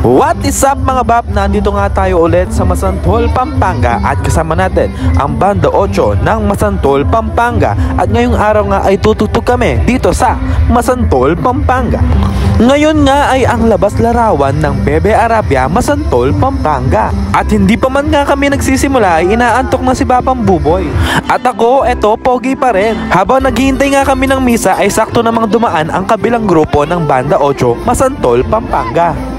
What is up mga bab? Nandito nga tayo ulit sa Masantol, Pampanga at kasama natin ang Banda 8 ng Masantol, Pampanga. At ngayong araw nga ay tutugtog kami dito sa Masantol, Pampanga. Ngayon nga ay ang labas larawan ng Bebe Arabia, Masantol, Pampanga. At hindi pa man nga kami nagsisimula ay inaantok na si Papang Buboy. At ako, eto, pogi pa rin. Habang naghihintay nga kami ng misa ay sakto namang dumaan ang kabilang grupo ng Banda 8, Masantol, Pampanga.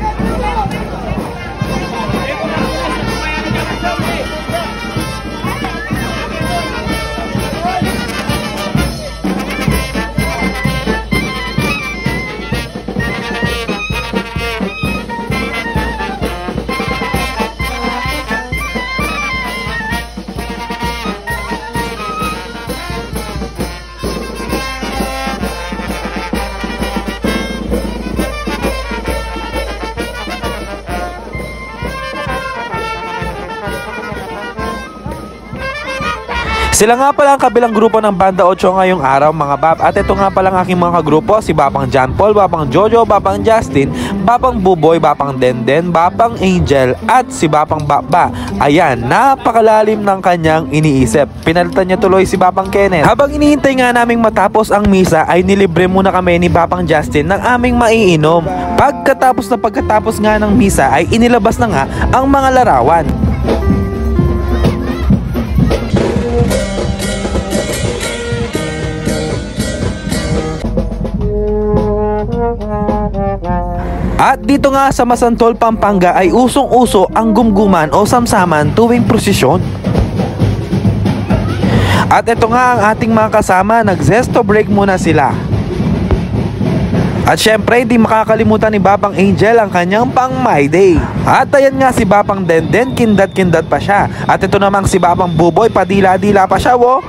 Sila nga pala ang kabilang grupo ng Banda 8 ngayong araw mga bab. At ito nga pala ang aking mga kagrupo, si Papang John Paul, Papang Jojo, Papang Justin, Papang Buboy, Papang Denden, Papang Angel at si Papang Baba. Ayan, napakalalim ng kanyang iniisip. Pinalitan niya tuloy si Papang Kenneth. Habang inihintay nga naming matapos ang misa ay nilibre muna kami ni Papang Justin ng aming maiinom. Pagkatapos nga ng misa ay inilabas na nga ang mga larawan. At dito nga sa Masantol, Pampanga ay usong-uso ang gumguman o samsaman tuwing prosesyon. At ito nga ang ating mga kasama, nag-zesto break muna sila. At syempre di makakalimutan ni Papang Angel ang kanyang pang My Day. At ayan nga si Papang Denden, kindat-kindat pa siya. At ito namang si Papang Buboy, padila-dila pa siya wo.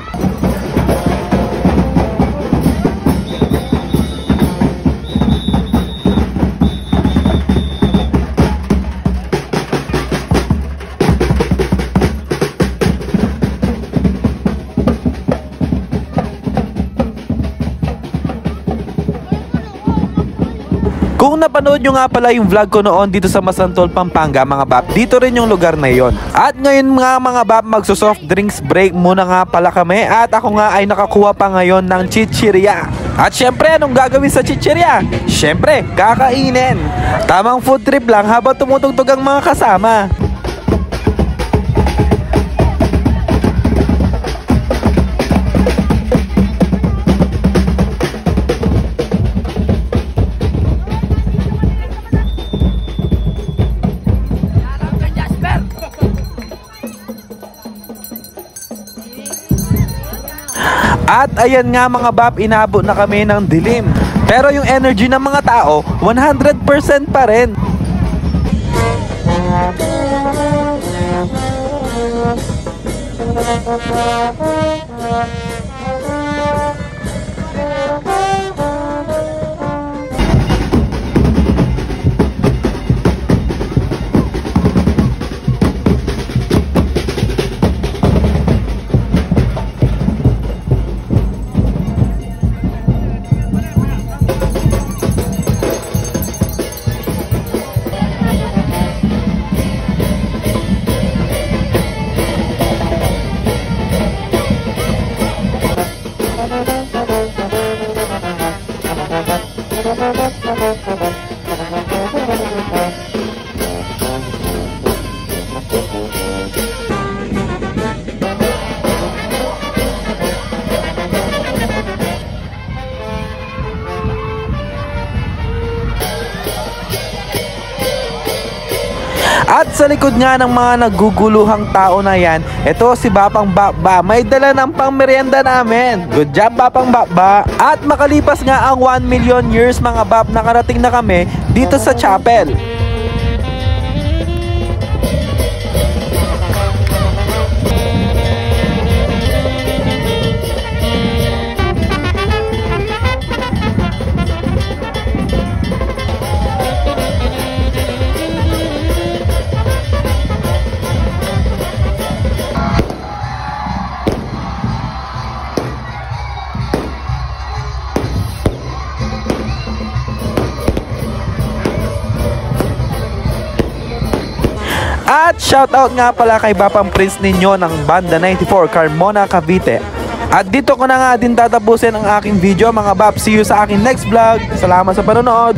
Kung napanood nyo nga pala yung vlog ko noon dito sa Masantol, Pampanga mga bab, dito rin yung lugar na yon. At ngayon nga mga bab, magso-soft drinks break muna nga pala kami. At ako nga ay nakakuha pa ngayon ng chichirya. At syempre, anong gagawin sa chichirya? Syempre, kakainin. Tamang food trip lang habang tumutugtog ang mga kasama. At ayan nga mga bab, inabot na kami ng dilim. Pero yung energy ng mga tao, 100% pa rin. At sa likod nga ng mga naguguluhang tao na yan, ito si Papang Baba, may dala ng pangmerienda namin. Good job Papang Baba. At makalipas nga ang 1 million years mga bab, nakarating na kami dito sa chapel. At shoutout nga pala kay Bapang Prince ninyo ng Banda 94 Carmona, Cavite. At dito ko na nga din tatapusin ang aking video mga bab. See you sa aking next vlog. Salamat sa panonood.